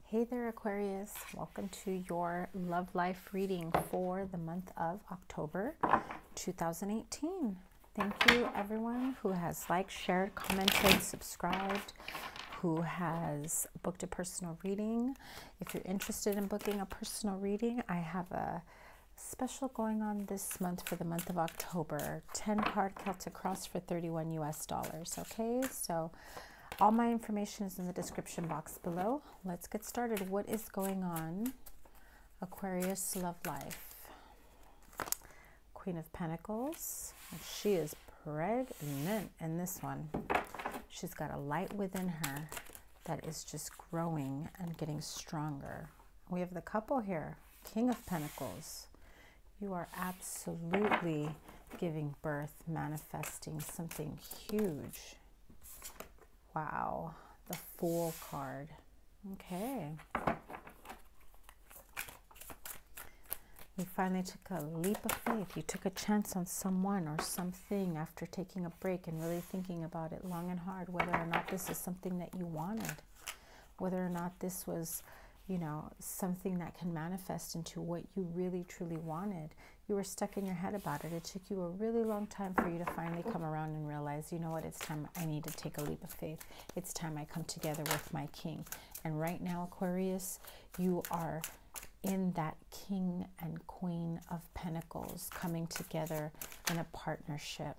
Hey there, Aquarius. Welcome to your love life reading for the month of October 2018. Thank you, everyone who has liked, shared, commented, subscribed, who has booked a personal reading. If you're interested in booking a personal reading, I have a special going on this month for the month of October. 10-card Celtic Cross for $31 US. Okay, so all my information is in the description box below. Let's get started. What is going on? Aquarius love life. Queen of Pentacles. She is pregnant in this one. She's got a light within her that is just growing and getting stronger. We have the couple here. King of Pentacles. You are absolutely giving birth, manifesting something huge. Wow, the Fool card. Okay. You finally took a leap of faith. You took a chance on someone or something after taking a break and really thinking about it long and hard, whether or not this is something that you wanted, whether or not this was, you know, something that can manifest into what you really truly wanted. You were stuck in your head about it. It took you a really long time for you to finally come around and realize, you know what, it's time I need to take a leap of faith. It's time I come together with my king. And right now, Aquarius, you are in that King and Queen of Pentacles coming together in a partnership.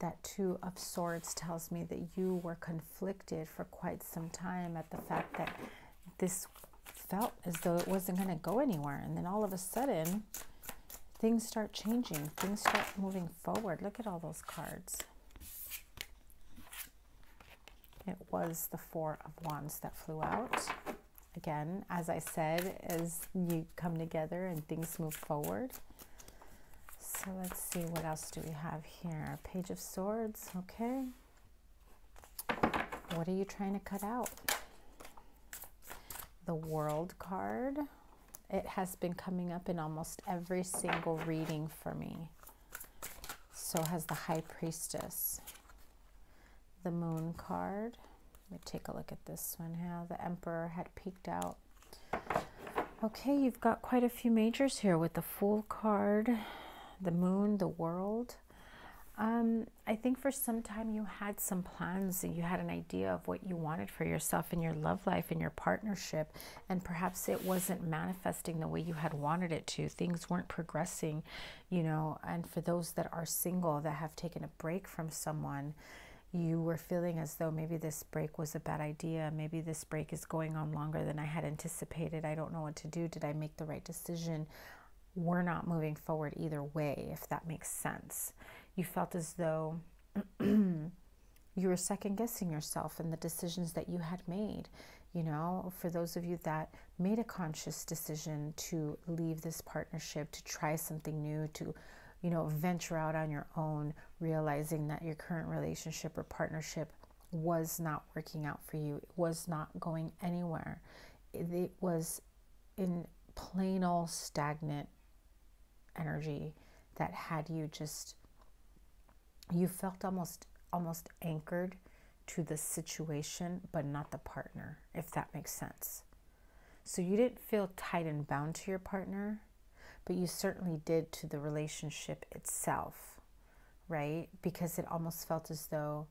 That Two of Swords tells me that you were conflicted for quite some time at the fact that this felt as though it wasn't going to go anywhere. And then all of a sudden, things start changing. Things start moving forward. Look at all those cards. It was the Four of Wands that flew out. Again, as I said, as you come together and things move forward. So let's see, what else do we have here? Page of Swords. Okay. What are you trying to cut out? The World card. It has been coming up in almost every single reading for me. So has the High Priestess. The Moon card. Let me take a look at this one. How the Emperor had peeked out. Okay, you've got quite a few majors here with the Fool card, the Moon, the World. I think for some time you had some plans and you had an idea of what you wanted for yourself in your love life, in your partnership, and perhaps it wasn't manifesting the way you had wanted it to. Things weren't progressing, you know, and for those that are single, that have taken a break from someone, you were feeling as though maybe this break was a bad idea. Maybe this break is going on longer than I had anticipated. I don't know what to do. Did I make the right decision? We're not moving forward either way, if that makes sense. You felt as though you were second guessing yourself and the decisions that you had made. You know, for those of you that made a conscious decision to leave this partnership, to try something new, to, you know, venture out on your own, realizing that your current relationship or partnership was not working out for you. It was not going anywhere. It was in plain old stagnant energy that had you just, you felt almost anchored to the situation, but not the partner, if that makes sense. So you didn't feel tight and bound to your partner, but you certainly did to the relationship itself, right? Because it almost felt as though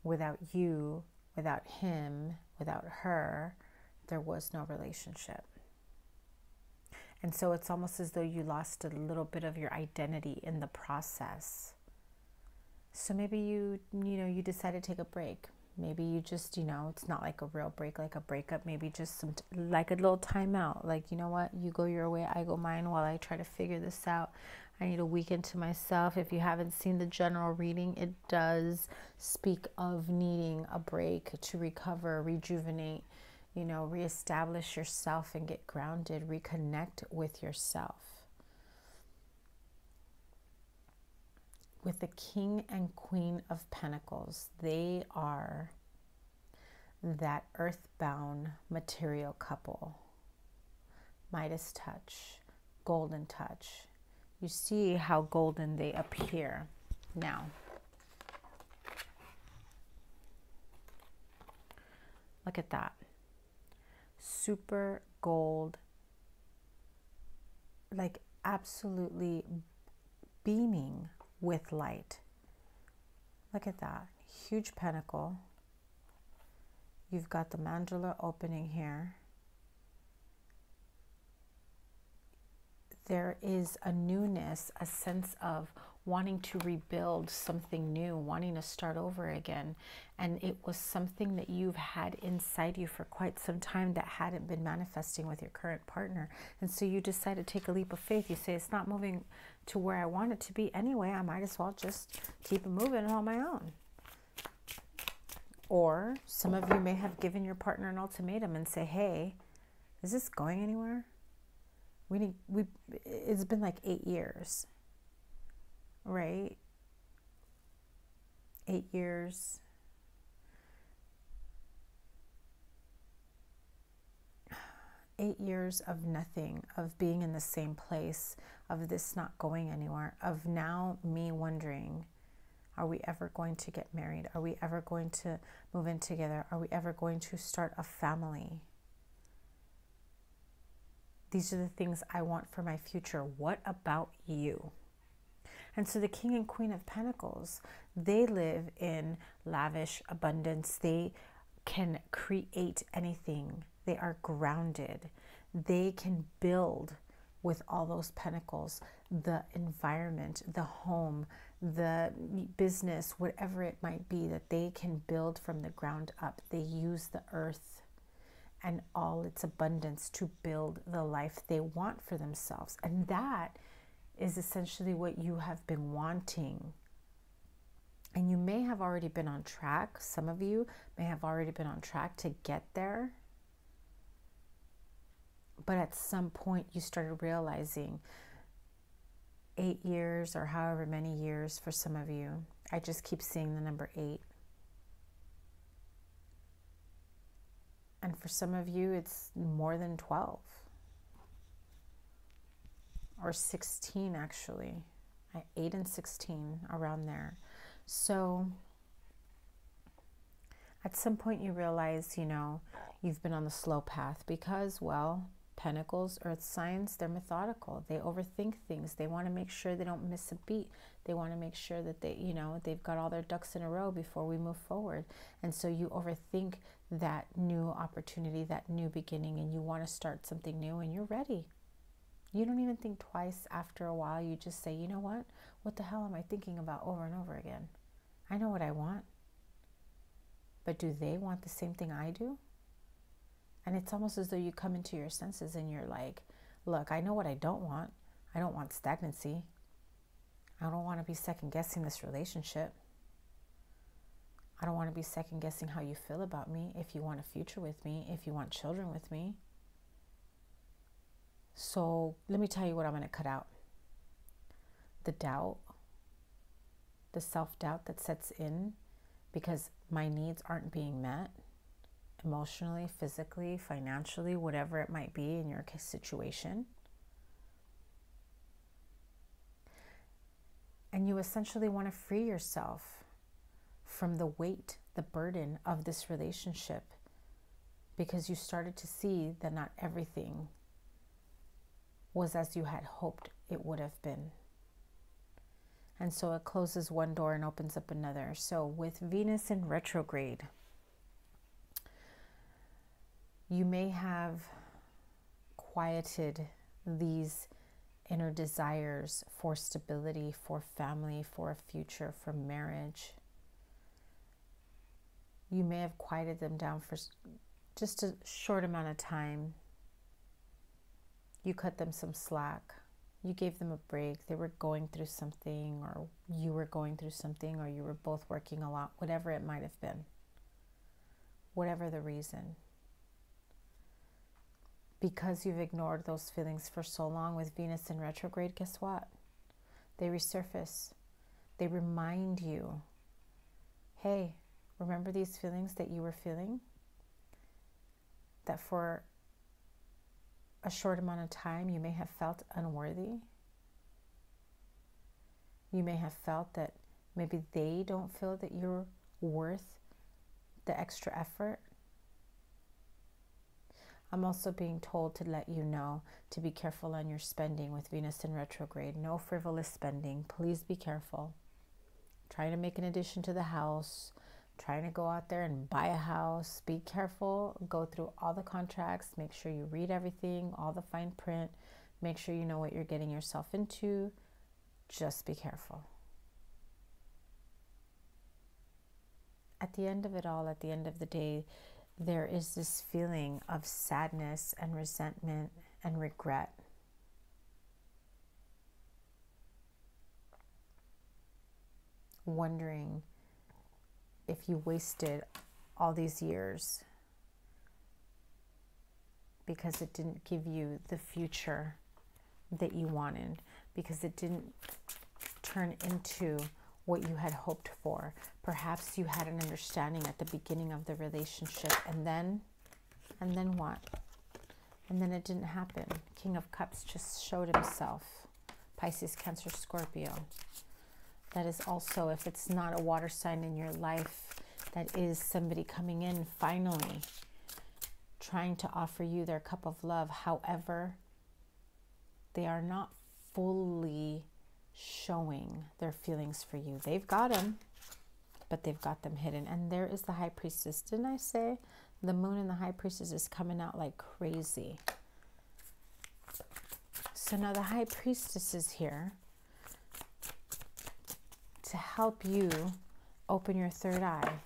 without you, without him, without her, there was no relationship. And so it's almost as though you lost a little bit of your identity in the process. So maybe you decided to take a break. Maybe you just, you know, it's not like a real break, like a breakup. Maybe just like a little timeout. Like, you know what? You go your way, I go mine while I try to figure this out. I need a weekend to myself. If you haven't seen the general reading, it does speak of needing a break to recover, rejuvenate, you know, reestablish yourself and get grounded, reconnect with yourself. With the King and Queen of Pentacles, they are that earthbound material couple. Midas touch, golden touch. You see how golden they appear. Now, look at that. super gold, like absolutely beaming with light. Look at that. Huge pentacle. You've got the mandala opening here. There is a newness, a sense of wanting to rebuild something new, wanting to start over again. And it was something that you've had inside you for quite some time that hadn't been manifesting with your current partner. And so you decide to take a leap of faith. You say, it's not moving to where I want it to be anyway. I might as well just keep it moving on my own. Or some of you may have given your partner an ultimatum and say, hey, is this going anywhere? It's been like 8 years, right? 8 years. Eight years of nothing, of being in the same place, of this not going anywhere, of now me wondering, are we ever going to get married? Are we ever going to move in together? Are we ever going to start a family? These are the things I want for my future. What about you? And so the King and Queen of Pentacles, they live in lavish abundance. They can create anything. They are grounded. They can build with all those pentacles, the environment, the home, the business, whatever it might be, that they can build from the ground up. They use the earth and all its abundance to build the life they want for themselves. And that is essentially what you have been wanting. And you may have already been on track. Some of you may have already been on track to get there. But at some point you started realizing 8 years or however many years for some of you. I just keep seeing the number 8. And for some of you, it's more than 12 or 16, actually. 8 and 16, around there. So at some point you realize, you've been on the slow path because, well, Pentacles, earth signs, they're methodical. They overthink things. They want to make sure they don't miss a beat. They want to make sure that they've got all their ducks in a row before we move forward. And so you overthink that new opportunity, that new beginning, and you want to start something new, and you're ready. You don't even think twice. After a while, you just say, you know what? What the hell am I thinking about over and over again? I know what I want. But do they want the same thing I do? And it's almost as though you come into your senses and you're like, look, I know what I don't want. I don't want stagnancy. I don't want to be second guessing this relationship. I don't want to be second guessing how you feel about me, if you want a future with me, if you want children with me. So let me tell you what I'm going to cut out. The doubt, the self-doubt that sets in because my needs aren't being met. Emotionally, physically, financially, whatever it might be in your situation. And you essentially want to free yourself from the weight, the burden of this relationship, because you started to see that not everything was as you had hoped it would have been. And so it closes one door and opens up another. So with Venus in retrograde, you may have quieted these inner desires for stability, for family, for a future, for marriage. You may have quieted them down for just a short amount of time. You cut them some slack. You gave them a break. They were going through something, or you were going through something, or you were both working a lot, whatever it might have been. Whatever the reason. Because you've ignored those feelings for so long with Venus in retrograde, guess what? They resurface. They remind you, hey, remember these feelings that you were feeling? That for a short amount of time you may have felt unworthy. You may have felt that maybe they don't feel that you're worth the extra effort. I'm also being told to let you know to be careful on your spending with Venus in retrograde. No frivolous spending. Please be careful. Trying to make an addition to the house, trying to go out there and buy a house. Be careful. Go through all the contracts. Make sure you read everything, all the fine print. Make sure you know what you're getting yourself into. Just be careful. At the end of it all, at the end of the day, there is this feeling of sadness and resentment and regret. Wondering if you wasted all these years because it didn't give you the future that you wanted, because it didn't turn into what you had hoped for. Perhaps you had an understanding at the beginning of the relationship, and then what? And then it didn't happen. King of Cups just showed himself. Pisces, Cancer, Scorpio. That is also, if it's not a water sign in your life, that is somebody coming in finally trying to offer you their cup of love. However, they are not fully showing their feelings for you. They've got them, but they've got them hidden. And there is the High Priestess. Didn't I say the Moon and the High Priestess is coming out like crazy? So now the High Priestess is here to help you open your third eye.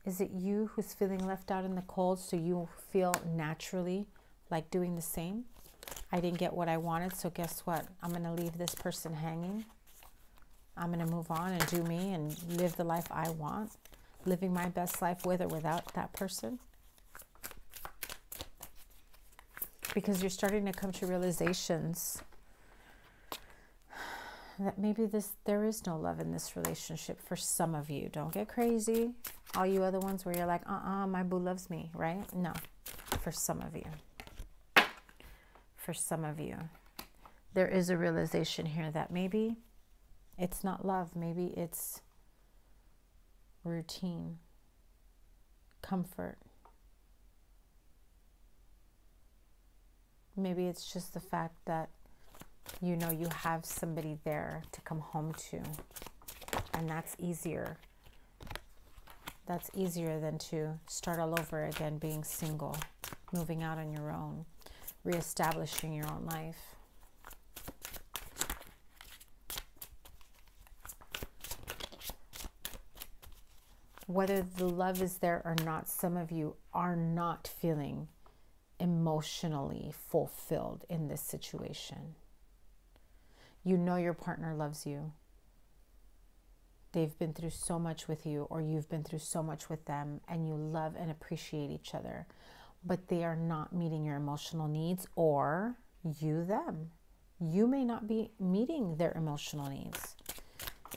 Is it you who's feeling left out in the cold, so you feel naturally like doing the same? I didn't get what I wanted, so guess what? I'm going to leave this person hanging. I'm going to move on and do me and live the life I want, living my best life with or without that person. Because you're starting to come to realizations that maybe there is no love in this relationship for some of you. Don't get crazy. All you other ones where you're like, my boo loves me, right? No, for some of you. For some of you, there is a realization here that maybe it's not love. Maybe it's routine, comfort. Maybe it's just the fact that you know you have somebody there to come home to, and that's easier. That's easier than to start all over again, being single, moving out on your own, reestablishing your own life. Whether the love is there or not, some of you are not feeling emotionally fulfilled in this situation. You know your partner loves you. They've been through so much with you, or you've been through so much with them, and you love and appreciate each other. But they are not meeting your emotional needs, or you them. You may not be meeting their emotional needs.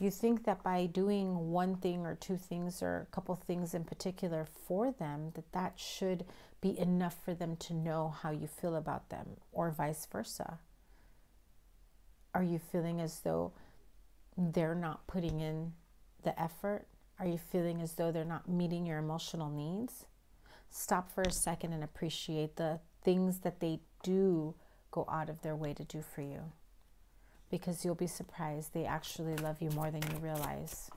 You think that by doing one thing or two things or a couple things in particular for them, that should be enough for them to know how you feel about them, or vice versa. Are you feeling as though they're not putting in the effort? Are you feeling as though they're not meeting your emotional needs? Stop for a second and appreciate the things that they do go out of their way to do for you, because you'll be surprised they actually love you more than you realize.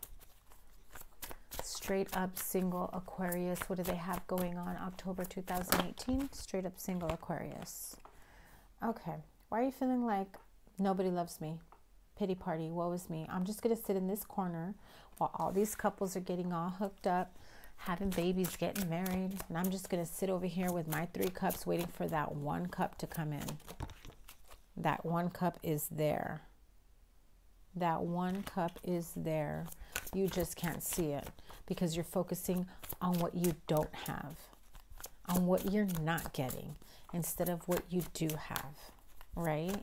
Straight up single Aquarius. What do they have going on October 2018? Straight up single Aquarius. Okay. Why are you feeling like nobody loves me? Pity party. Woe is me. I'm just going to sit in this corner while all these couples are getting all hooked up, having babies, getting married. And I'm just going to sit over here with my 3 cups waiting for that one cup to come in. That one cup is there. That one cup is there. You just can't see it because you're focusing on what you don't have, on what you're not getting, instead of what you do have, right?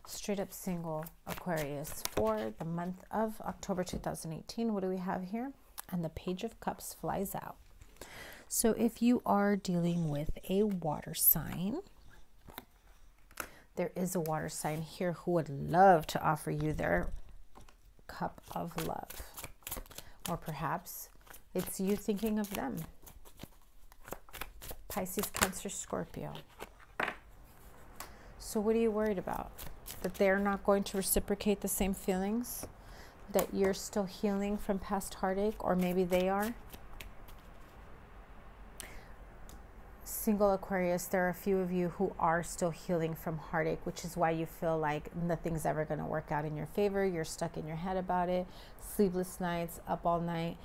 Straight up single Aquarius for the month of October 2018. What do we have here? And the Page of Cups flies out. So if you are dealing with a water sign, there is a water sign here who would love to offer you their cup of love. Or perhaps it's you thinking of them. Pisces, Cancer, Scorpio. So what are you worried about? That they're not going to reciprocate the same feelings? That you're still healing from past heartache, or maybe they are? Single Aquarius, there are a few of you who are still healing from heartache, which is why you feel like nothing's ever going to work out in your favor. You're stuck in your head about it. Sleepless nights, up all night.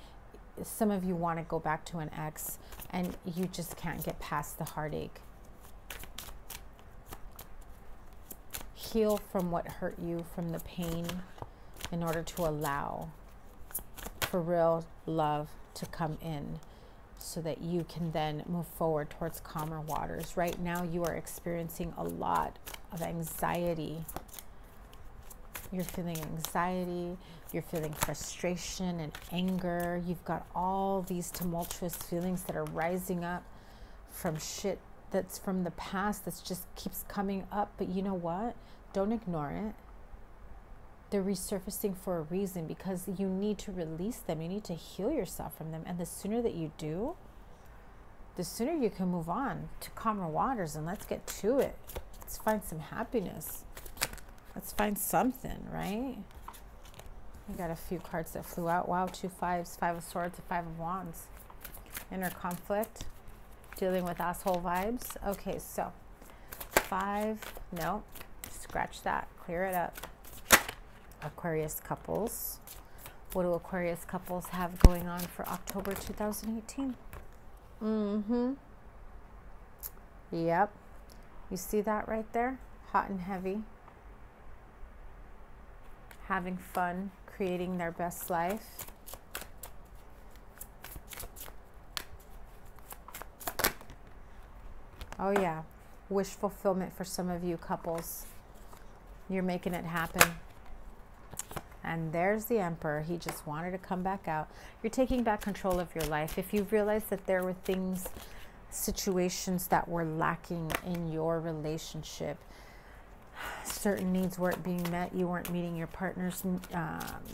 Some of you want to go back to an ex, and you just can't get past the heartache. Heal from what hurt you, from the pain, in order to allow for real love to come in, so that you can then move forward towards calmer waters. Right now, you are experiencing a lot of anxiety. You're feeling anxiety, you're feeling frustration and anger. You've got all these tumultuous feelings that are rising up from shit that's from the past that just keeps coming up. But you know what? Don't ignore it. They're resurfacing for a reason, because you need to release them. You need to heal yourself from them. And the sooner that you do, the sooner you can move on to calmer waters, and let's get to it. Let's find some happiness. Let's find something, right? We got a few cards that flew out. Wow, 2 5s, 5 of Swords, 5 of Wands. Inner conflict, dealing with asshole vibes. Okay, so 5, no, scratch that, clear it up. Aquarius couples. What do Aquarius couples have going on for October 2018? Yep. You see that right there? Hot and heavy. Having fun, creating their best life. Oh yeah. Wish fulfillment for some of you couples. You're making it happen. And there's the Emperor. He just wanted to come back out. You're taking back control of your life. If you realize that there were things, situations that were lacking in your relationship, certain needs weren't being met, you weren't meeting your partner's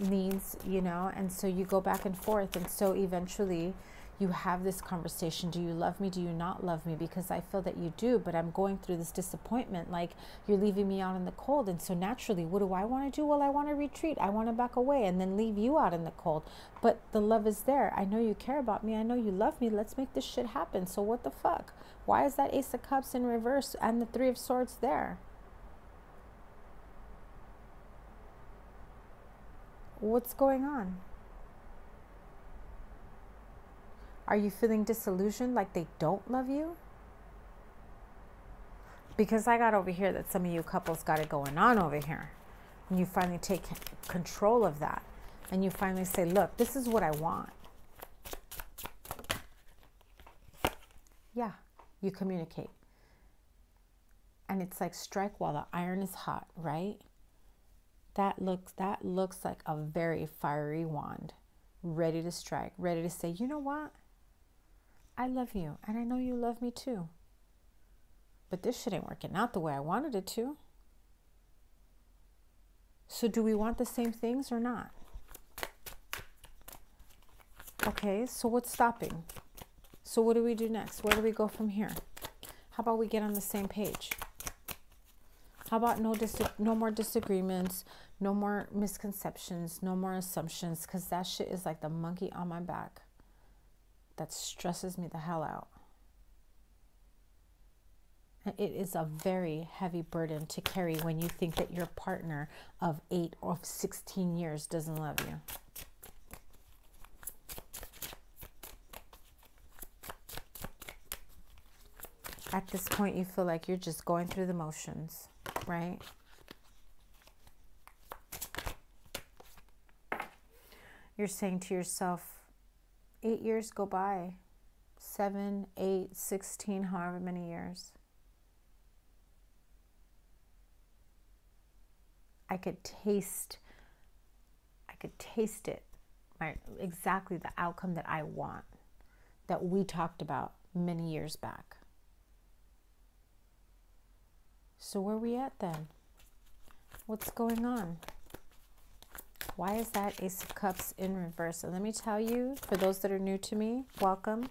needs, you know, and so you go back and forth. And so eventually you have this conversation. Do you love me? Do you not love me? Because I feel that you do, but I'm going through this disappointment. Like, you're leaving me out in the cold. And so naturally, what do I want to do? Well, I want to retreat. I want to back away and then leave you out in the cold. But the love is there. I know you care about me. I know you love me. Let's make this shit happen. So what the fuck? Why is that Ace of Cups in reverse and the 3 of Swords there? What's going on? Are you feeling disillusioned, like they don't love you? Because I got over here that some of you couples got it going on over here. And you finally take control of that. And you finally say, look, this is what I want. Yeah, you communicate. And it's like strike while the iron is hot, right? That looks like a very fiery wand. Ready to strike, ready to say, you know what? I love you, and I know you love me too. But this shit ain't working out the way I wanted it to. So do we want the same things or not? Okay, so what's stopping? So what do we do next? Where do we go from here? How about we get on the same page? How about no more disagreements, no more misconceptions, no more assumptions, because that shit is like the monkey on my back. That stresses me the hell out. It is a very heavy burden to carry when you think that your partner of 8 or 16 years doesn't love you. At this point, you feel like you're just going through the motions, right? You're saying to yourself, 8 years go by, 7, 8, 16, however many years. I could taste it, exactly the outcome that I want, that we talked about many years back. So where are we at then? What's going on? Why is that Ace of Cups in reverse? And let me tell you, for those that are new to me, welcome.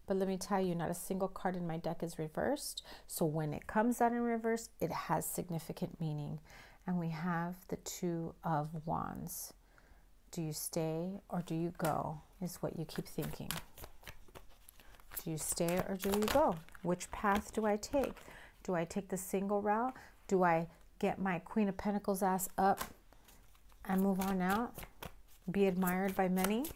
But let me tell you, not a single card in my deck is reversed. So when it comes out in reverse, it has significant meaning. And we have the Two of Wands. Do you stay or do you go is what you keep thinking. Do you stay or do you go? Which path do I take? Do I take the single route? Do I get my Queen of Pentacles ass up and move on out? Be admired by many?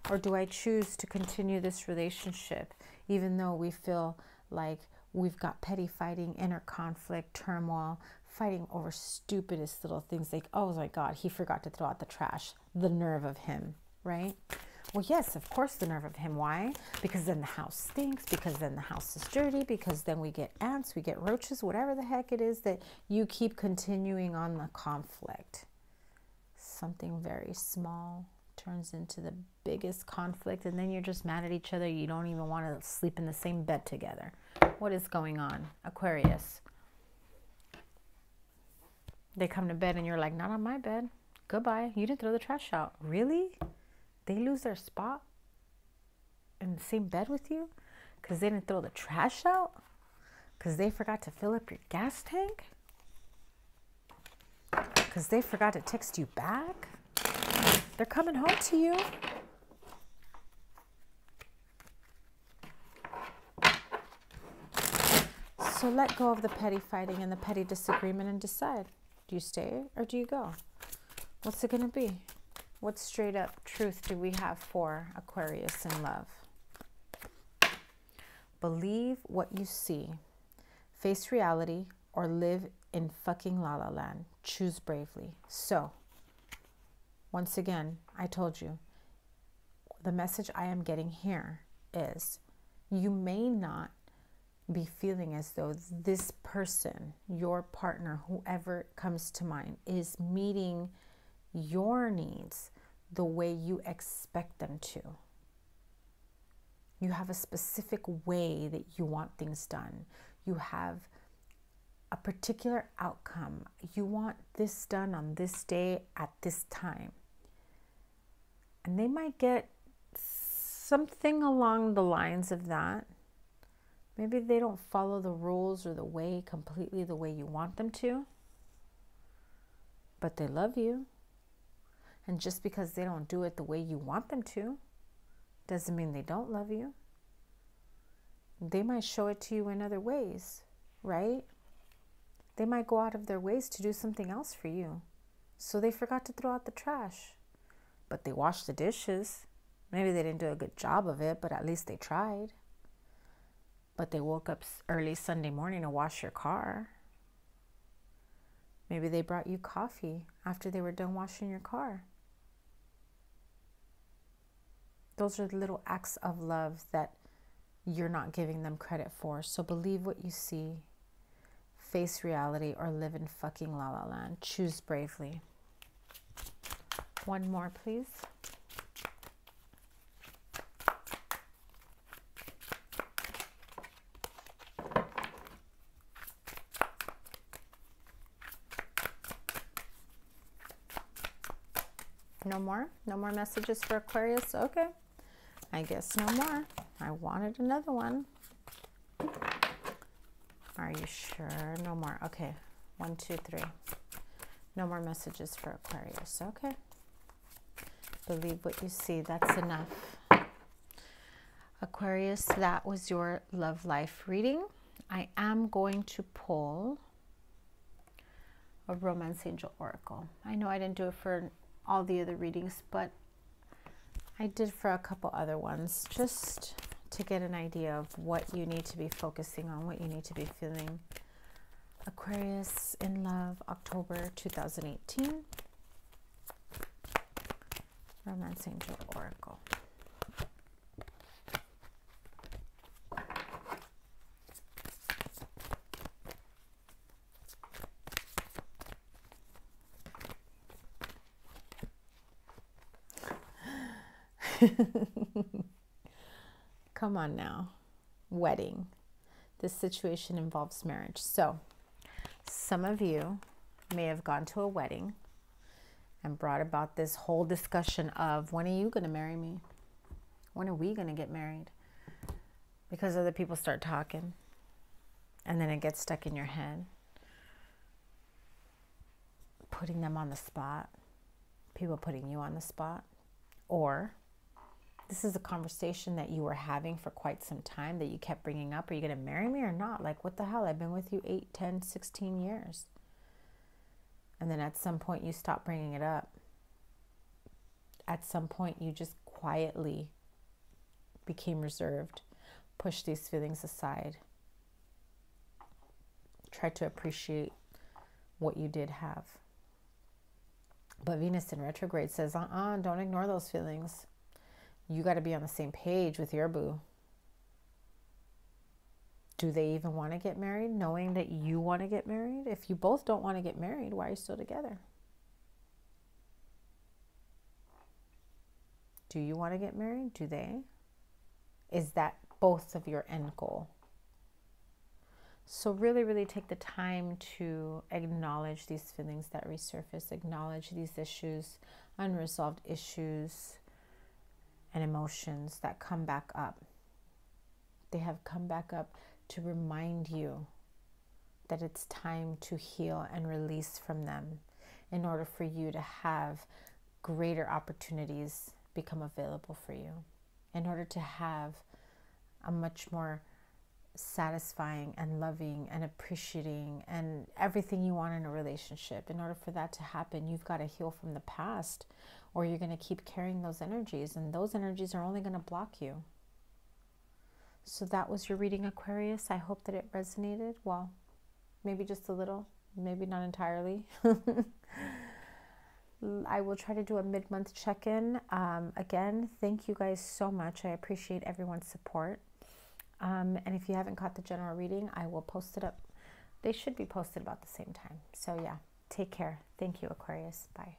Or do I choose to continue this relationship even though we feel like we've got petty fighting, inner conflict, turmoil, fighting over stupidest little things like, oh my God, he forgot to throw out the trash. The nerve of him, right? Well, yes, of course, the nerve of him. Why? Because then the house stinks, because then the house is dirty, because then we get ants, we get roaches, whatever the heck it is that you keep continuing on the conflict. Something very small turns into the biggest conflict, and then you're just mad at each other. You don't even want to sleep in the same bed together. What is going on, Aquarius? They come to bed and you're like, not on my bed. Goodbye. You didn't throw the trash out. Really? They lose their spot in the same bed with you because they didn't throw the trash out? Because they forgot to fill up your gas tank? Because they forgot to text you back? They're coming home to you. So let go of the petty fighting and the petty disagreement and decide. Do you stay or do you go? What's it going to be? What straight up truth do we have for Aquarius in love? Believe what you see. Face reality or live in fucking la la land. Choose bravely. So, once again, I told you, the message I am getting here is you may not be feeling as though this person, your partner, whoever comes to mind, is meeting your needs the way you expect them to. You have a specific way that you want things done. You have a particular outcome. You want this done on this day at this time. And they might get something along the lines of that. Maybe they don't follow the rules or the way completely the way you want them to, but they love you. And just because they don't do it the way you want them to, doesn't mean they don't love you. They might show it to you in other ways, right? They might go out of their ways to do something else for you. So they forgot to throw out the trash, but they washed the dishes. Maybe they didn't do a good job of it, but at least they tried. But they woke up early Sunday morning to wash your car. Maybe they brought you coffee after they were done washing your car. Those are the little acts of love that you're not giving them credit for. So believe what you see. Face reality or live in fucking la la land. Choose bravely. One more, please. No more? No more messages for Aquarius? Okay. I guess no more. I wanted another one. Are you sure? No more. Okay. 1, 2, 3. No more messages for Aquarius. Okay. Believe what you see. That's enough. Aquarius, that was your love life reading. I am going to pull a Romance Angel Oracle. I know I didn't do it for all the other readings, but I did for a couple other ones just to get an idea of what you need to be focusing on, what you need to be feeling. Aquarius in love, October 2018. Romance Angel Oracle. Come on now. Wedding. This situation involves marriage. So, some of you may have gone to a wedding and brought about this whole discussion of, when are you going to marry me? When are we going to get married? Because other people start talking and then it gets stuck in your head. Putting them on the spot. People putting you on the spot. Or this is a conversation that you were having for quite some time that you kept bringing up. Are you going to marry me or not? Like, what the hell? I've been with you 8, 10, 16 years. And then at some point you stop bringing it up. At some point you just quietly became reserved, pushed these feelings aside, tried to appreciate what you did have. But Venus in retrograde says, don't ignore those feelings. You got to be on the same page with your boo. Do they even want to get married, knowing that you want to get married? If you both don't want to get married, why are you still together? Do you want to get married? Do they? Is that both of your end goal? So really, really take the time to acknowledge these feelings that resurface, acknowledge these issues, unresolved issues and emotions that come back up. They have come back up to remind you that it's time to heal and release from them in order for you to have greater opportunities become available for you, in order to have a much more satisfying and loving and appreciating and everything you want in a relationship. In order for that to happen, you've got to heal from the past, or you're going to keep carrying those energies, and those energies are only going to block you. So that was your reading, Aquarius. I hope that it resonated. Well, maybe just a little, maybe not entirely. I will try to do a mid-month check-in. Again, thank you guys so much. I appreciate everyone's support. And if you haven't caught the general reading, I will post it up. They should be posted about the same time. So yeah, take care. Thank you, Aquarius. Bye.